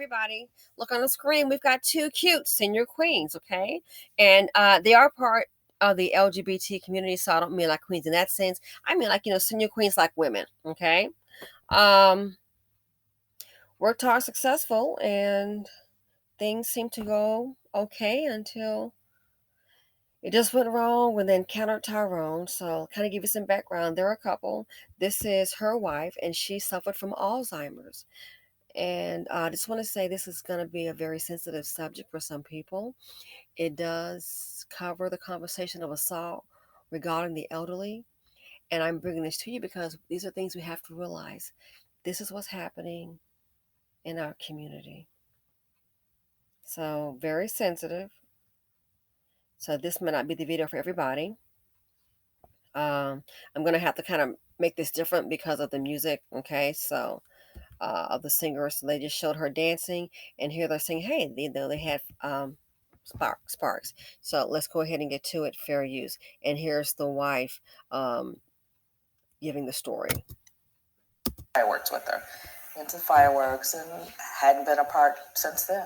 everybody, look on the screen. We've got two cute senior queens, okay? And they are part of the LGBT community, so I don't mean like queens in that sense. I mean like, senior queens like women, okay? Um, Worked hard, successful, and things seem to go okay until it just went wrong when they encountered Tyrone. So, kind of give you some background. They're a couple. This is her wife, and she suffered from Alzheimer's. And I just want to say this is going to be a very sensitive subject for some people. It does cover the conversation of assault regarding the elderly. And I'm bringing this to you because these are things we have to realize. This is what's happening in our community. So, very sensitive. So, this may not be the video for everybody. I'm going to have to kind of make this different because of the music. Okay. So, of the singers. So they just showed her dancing, and here they're saying, hey, they had sparks. So let's go ahead and get to it. Fair use. And here's the wife giving the story. Fireworks with her, into fireworks, and hadn't been apart since then.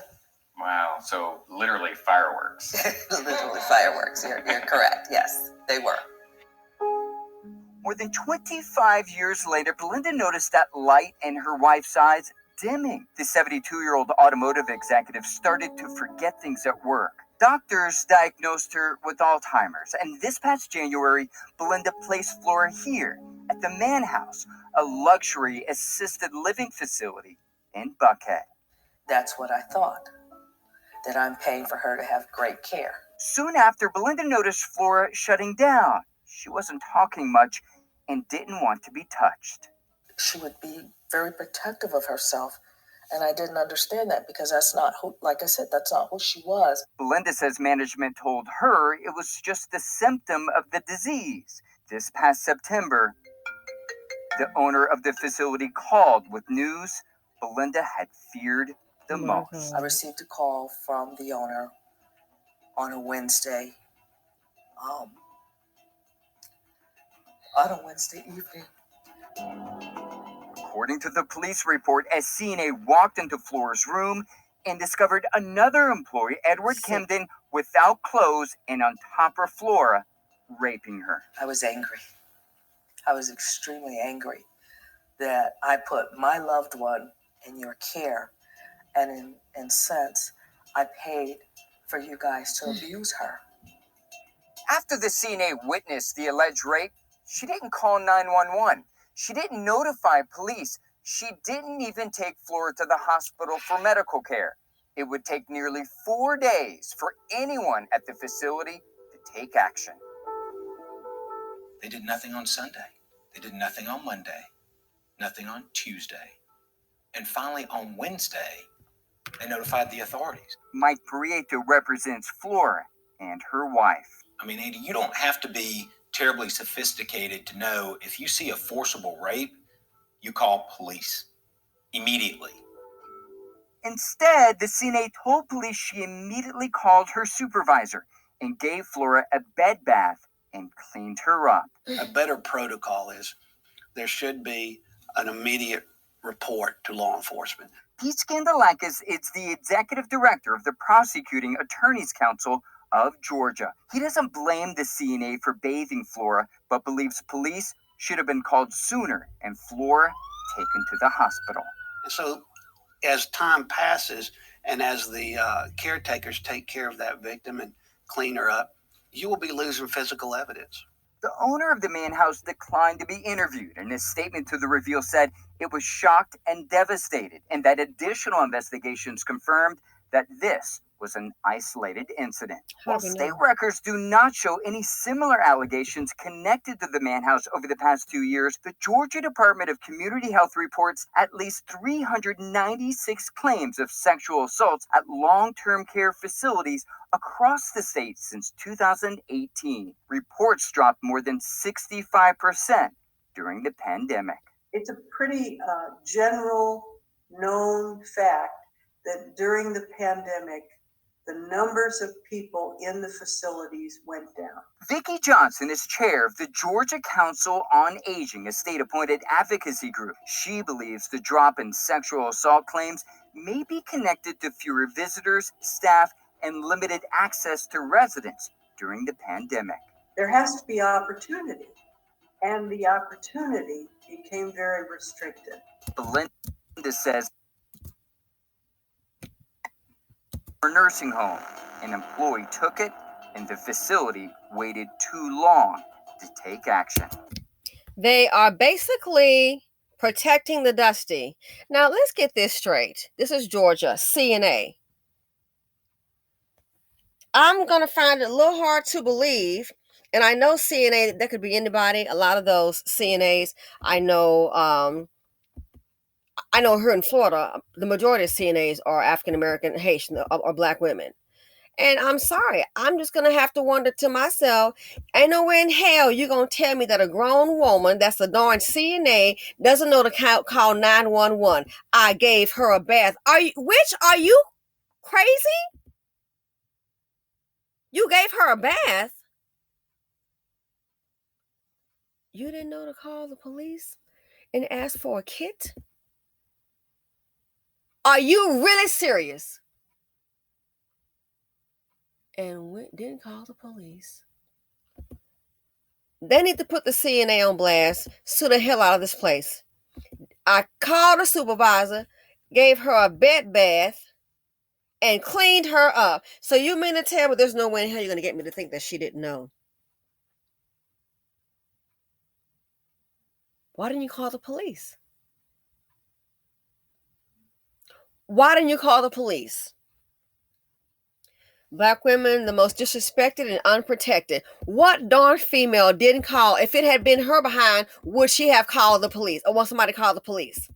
Wow, so literally fireworks. Literally fireworks. You're correct. Yes, they were. More than 25 years later, Belinda noticed that light in her wife's eyes dimming. The 72-year-old automotive executive started to forget things at work. Doctors diagnosed her with Alzheimer's, and this past January, Belinda placed Flora here at the Mann House, a luxury assisted living facility in Buckhead. That's what I thought, that I'm paying for her to have great care. Soon after, Belinda noticed Flora shutting down. She wasn't talking much and didn't want to be touched. She would be very protective of herself, and I didn't understand that because that's not who, like I said, that's not who she was. Belinda says management told her it was just a symptom of the disease. This past September, the owner of the facility called with news Belinda had feared the most. I received a call from the owner on a Wednesday. On a Wednesday evening. According to the police report, as CNA walked into Flora's room and discovered another employee, Edward Camden, without clothes and on top of Flora, raping her. I was angry. I was extremely angry that I put my loved one in your care, and in sense, I paid for you guys to abuse her. After the CNA witnessed the alleged rape, she didn't call 911. She didn't notify police. She didn't even take Flora to the hospital for medical care. It would take nearly 4 days for anyone at the facility to take action. They did nothing on Sunday. They did nothing on Monday. Nothing on Tuesday. And finally, on Wednesday, they notified the authorities. Mike Prieto represents Flora and her wife. I mean, Andy, you don't have to be terribly sophisticated to know if you see a forcible rape, you call police immediately. Instead, the CNA told police she immediately called her supervisor and gave Flora a bed bath and cleaned her up. A better protocol is there should be an immediate report to law enforcement. Pete Skandalakis is the executive director of the Prosecuting Attorneys Council of Georgia. He doesn't blame the CNA for bathing Flora, but believes police should have been called sooner and Flora taken to the hospital. And so as time passes and as the caretakers take care of that victim and clean her up, you will be losing physical evidence. The owner of the Mann House declined to be interviewed, and his statement to the Reveal said it was shocked and devastated, and that additional investigations confirmed that this was an isolated incident. While state records do not show any similar allegations connected to the Mann House over the past 2 years, the Georgia Department of Community Health reports at least 396 claims of sexual assaults at long-term care facilities across the state since 2018. Reports dropped more than 65% during the pandemic. It's a pretty general known fact that during the pandemic, the numbers of people in the facilities went down. Vicki Johnson is chair of the Georgia Council on Aging, a state-appointed advocacy group. She believes the drop in sexual assault claims may be connected to fewer visitors, staff, and limited access to residents during the pandemic. There has to be opportunity, and the opportunity became very restricted. Belinda says her nursing home, an employee took it, and the facility waited too long to take action. They are basically protecting the dusty. Now, let's get this straight. This is Georgia, CNA. I'm going to find it a little hard to believe, and I know CNA, that could be anybody. A lot of those CNAs, I know here in Florida, the majority of CNAs are African American, Haitian, or Black women. And I'm sorry, I'm just going to have to wonder to myself, ain't nowhere in hell you're going to tell me that a grown woman that's a darn CNA doesn't know to call 911. I gave her a bath. Are you crazy? You gave her a bath. You didn't know to call the police and ask for a kit? Are you really serious? And didn't call the police. They need to put the CNA on blast. Sue the hell out of this place. I called the supervisor, gave her a bed bath, and cleaned her up. So you mean to tell me there's no way in hell you're going to get me to think that she didn't know? Why didn't you call the police? Why didn't you call the police? Black women, the most disrespected and unprotected. What darn female didn't call? If it had been her behind, would she have called the police or want somebody to call the police?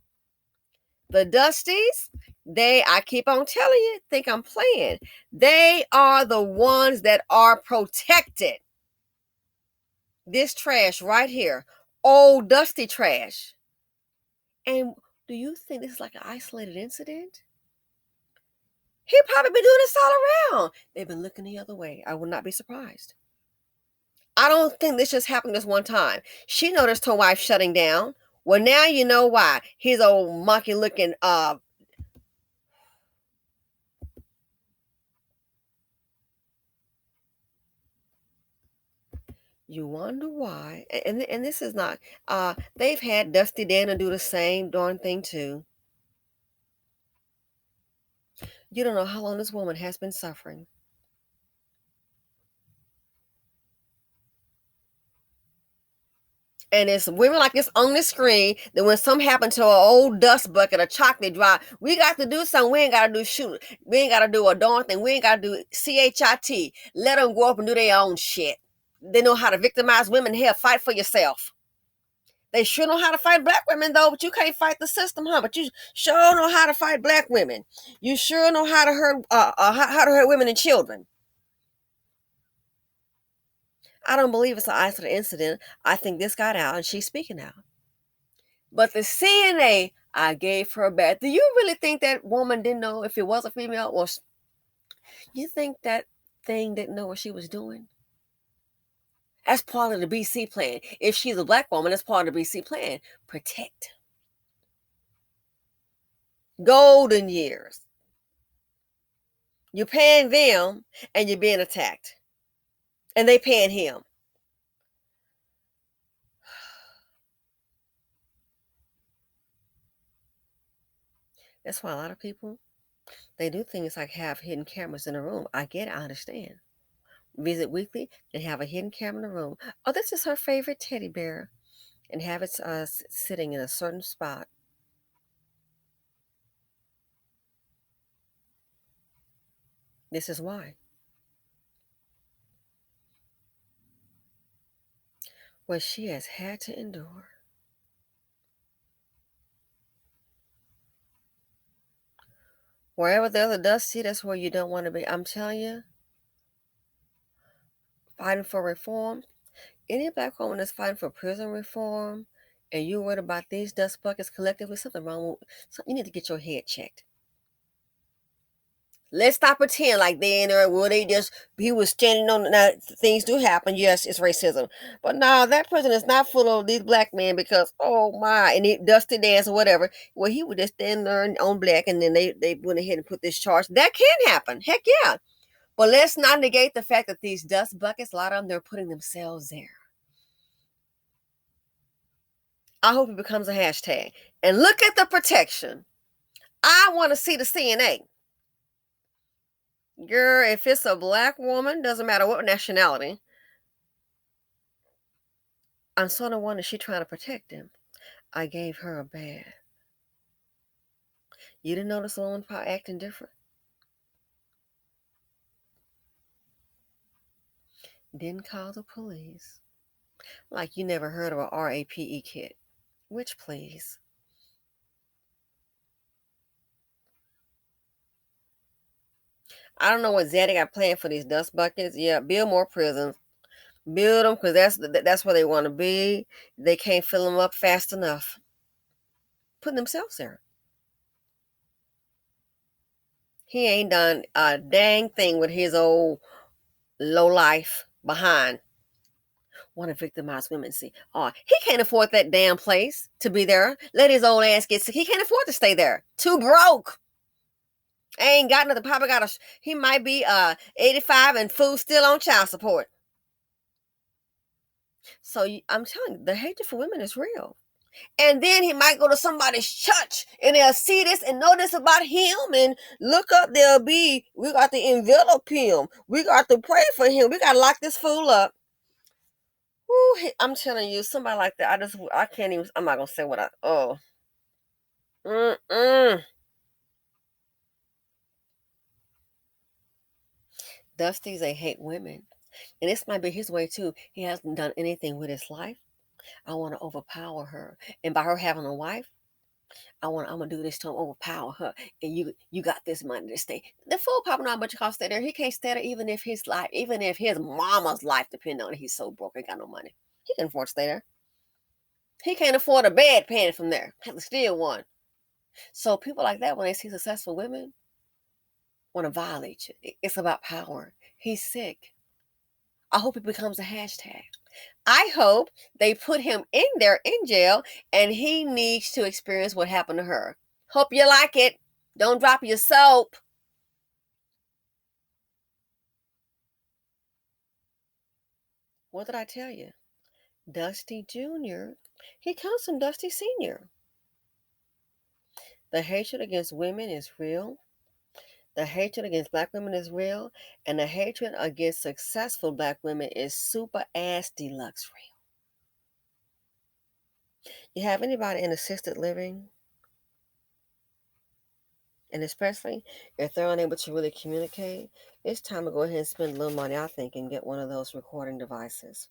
The Dusties, I keep on telling you, think I'm playing. They are the ones that are protected. This trash right here, old dusty trash. And do you think this is like an isolated incident? He'll probably be doing this all around. They've been looking the other way. I would not be surprised. I don't think this just happened this one time. She noticed her wife shutting down. Well, now you know why. His old monkey looking you wonder why. And this is not they've had Dusty Dana do the same darn thing too. You don't know how long this woman has been suffering. And it's women like this on the screen that when something happened to an old dust bucket, a chocolate drop, we got to do something. We ain't got to do shoot. We ain't got to do a darn thing. We ain't got to do CHIT. Let them go up and do their own shit. They know how to victimize women. Here, fight for yourself. They sure know how to fight black women, though, but you can't fight the system, huh? But you sure know how to fight black women. You sure know how to hurt how to hurt women and children. I don't believe it's an isolated incident. I think this got out and she's speaking out. But the CNA, I gave her a bath. Do you really think that woman didn't know if it was a female? Or you think that thing didn't know what she was doing? That's part of the BC plan. If she's a black woman, that's part of the BC plan. Protect. Golden years. You're paying them and you're being attacked. And they paying him. That's why a lot of people, they do things like have hidden cameras in a room. I get it, I understand. Visit weekly and have a hidden camera in the room. Oh, this is her favorite teddy bear. And have it sitting in a certain spot. This is why. What she has had to endure. Wherever there's a dusty, that's where you don't want to be. I'm telling you, fighting for reform. Any black woman that's fighting for prison reform and you're worried about these dust buckets collectively, something wrong with, you need to get your head checked. Let's stop pretend like they in there. Well, he was standing on. Now things do happen. Yes, it's racism, but no, that prison is not full of these black men because oh my, and he Dusty Dance or whatever. Well, he would just stand there on black, and then they went ahead and put this charge. That can happen. Heck yeah. But let's not negate the fact that these dust buckets, a lot of them, they're putting themselves there. I hope it becomes a hashtag. And look at the protection. I want to see the CNA. Girl, if it's a black woman, doesn't matter what nationality, I'm sort of wondering, she trying to protect him. I gave her a bath. You didn't notice the woman probably acting different? Didn't call the police. Like you never heard of a RAPE kit. Which, please? I don't know what Zaddy got planned for these dust buckets. Yeah, build more prisons. Build them because that's where they want to be. They can't fill them up fast enough. Putting themselves there. He ain't done a dang thing with his old low life behind. Want to victimize women? See, oh, he can't afford that damn place to be there. Let his old ass get sick. He can't afford to stay there. Too broke. Ain't got nothing. Probably got a. He might be 85 and food still on child support. So I'm telling you, the hatred for women is real. And then he might go to somebody's church and they'll see this and know this about him and look up. We got to envelop him. We got to pray for him. We got to lock this fool up. Woo, I'm telling you, somebody like that, I can't even, I'm not going to say what mm-mm. Dusty's a hate women. And this might be his way too. He hasn't done anything with his life. I want to overpower her. And by her having a wife, I'm gonna do this to him, overpower her, and you got this money to stay. The fool probably not how much it costs to stay there. He can't stay there even if his mama's life depends on it. He's so broke, ain't got no money. He can afford to stay there. He can't afford a bed paying from there. Have to steal one. So people like that, when they see successful women, want to violate you. It's about power. He's sick. I hope it becomes a hashtag. I hope they put him in there in jail and he needs to experience what happened to her. Hope you like it. Don't drop your soap. What did I tell you? Dusty Jr. He comes from Dusty Sr. The hatred against women is real. The hatred against black women is real. And the hatred against successful black women is super ass deluxe real. You have anybody in assisted living? And especially if they're unable to really communicate, it's time to go ahead and spend a little money, I think, and get one of those recording devices.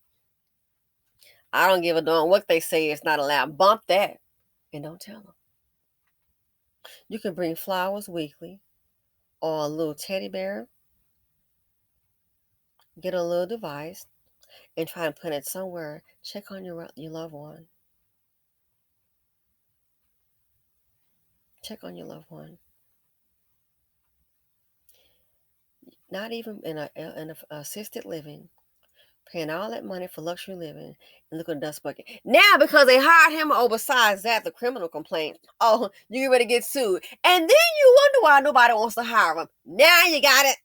I don't give a darn what they say it's not allowed. Bump that and don't tell them. You can bring flowers weekly or a little teddy bear. Get a little device and try and put it somewhere. Check on your loved one. Check on your loved one. Not even in a assisted living, paying all that money for luxury living, and look at a dust bucket. Now, because they hired him, oh, besides that, the criminal complaint, oh, you get ready to get sued. And then you wonder why nobody wants to hire him. Now you got it.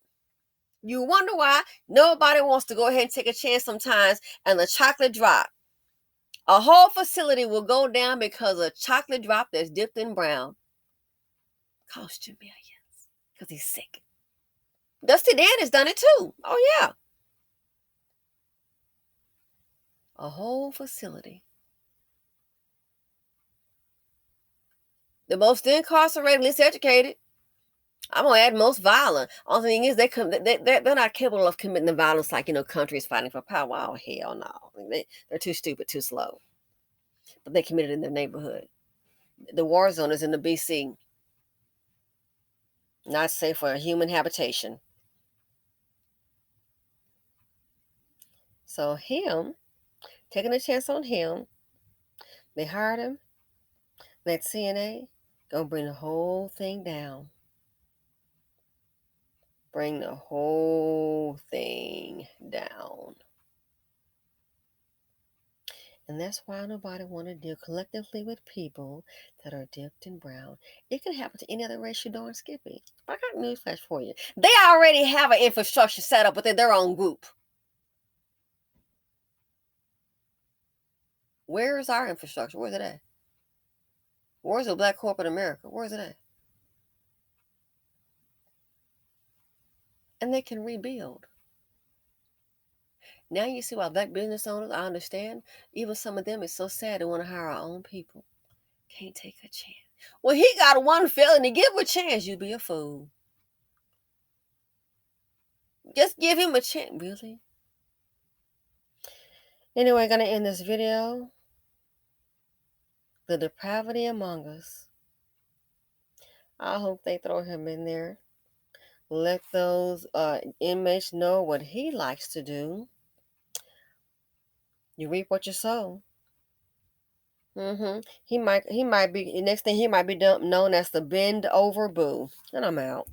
You wonder why nobody wants to go ahead and take a chance sometimes and the chocolate drop. A whole facility will go down because a chocolate drop that's dipped in brown cost you millions because he's sick. Dusty Dan has done it too. Oh, yeah. A whole facility. The most incarcerated, least educated. I'm gonna add most violent. Only thing is, they're not capable of committing the violence like countries fighting for power. Oh hell no, they're too stupid, too slow. But they committed in their neighborhood. The war zone is in the BC. Not safe for a human habitation. So him taking a chance on him, they hired him. That CNA gonna bring the whole thing down. bring the whole thing down. And that's why nobody want to deal collectively with people that are dipped in brown. It can happen to any other race, you darn Skippy. I got newsflash for you. They already have an infrastructure set up within their own group. Where is our infrastructure? Where's it at? Where's the black corporate America? Where's it at? And they can rebuild. Now you see why black business owners, I understand, even some of them, it's so sad they want to hire our own people. Can't take a chance. Well, he got one felony. Give him a chance. You'd be a fool. Just give him a chance. Really? Anyway, gonna end this video. The depravity among us. I hope they throw him in there. Let those inmates know what he likes to do. You reap what you sow. He might be, next thing he might be known as the bend over boo. And I'm out.